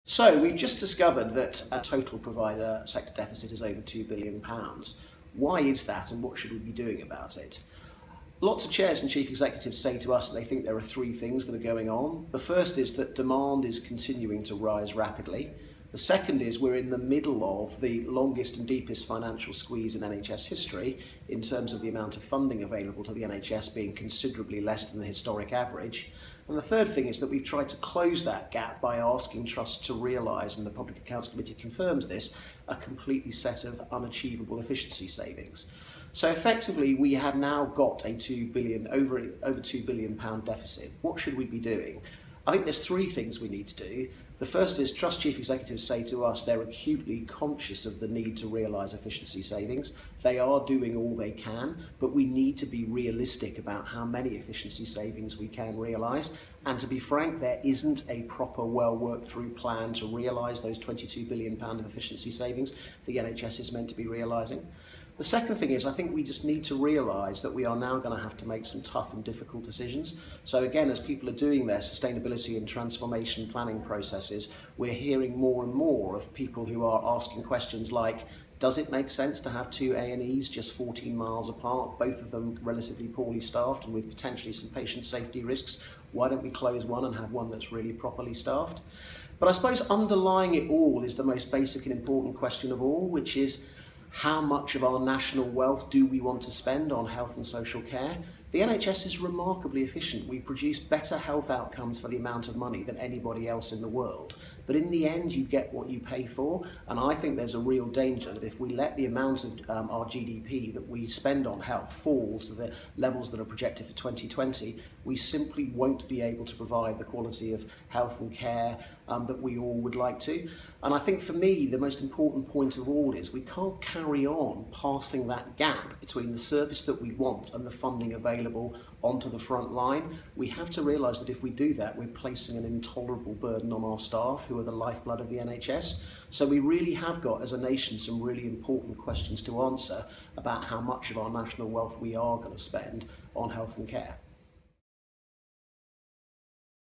So we've just discovered that a total provider sector deficit is over £2 billion. Why is that, and what should we be doing about it? Lots of chairs and chief executives say to us that they think there are three things that are going on. The first is that demand is continuing to rise rapidly. The second is we're in the middle of the longest and deepest financial squeeze in NHS history in terms of the amount of funding available to the NHS being considerably less than the historic average. And the third thing is that we've tried to close that gap by asking trusts to realise, and the Public Accounts Committee confirms this, a completely set of unachievable efficiency savings. So effectively we have now got a over £2 billion deficit. What should we be doing? I think there's three things we need to do. The first is trust chief executives say to us they're acutely conscious of the need to realise efficiency savings. They are doing all they can, but we need to be realistic about how many efficiency savings we can realise. And to be frank, there isn't a proper, well worked through plan to realise those £22 billion of efficiency savings the NHS is meant to be realising. The second thing is I think we just need to realise that we are now going to have to make some tough and difficult decisions. So again, as people are doing their sustainability and transformation planning processes, we're hearing more and more of people who are asking questions like, does it make sense to have two A&Es just 14 miles apart, both of them relatively poorly staffed and with potentially some patient safety risks? Why don't we close one and have one that's really properly staffed? But I suppose underlying it all is the most basic and important question of all, which is, how much of our national wealth do we want to spend on health and social care? The NHS is remarkably efficient. We produce better health outcomes for the amount of money than anybody else in the world. But in the end, you get what you pay for. And I think there's a real danger that if we let the amount of our GDP that we spend on health fall to the levels that are projected for 2020, we simply won't be able to provide the quality of health and care that we all would like to. And I think for me, the most important point of all is we can't carry on passing that gap between the service that we want and the funding available onto the front line. We have to realise that if we do that, we're placing an intolerable burden on our staff, who are the lifeblood of the NHS. So we really have got, as a nation, some really important questions to answer about how much of our national wealth we are going to spend on health and care.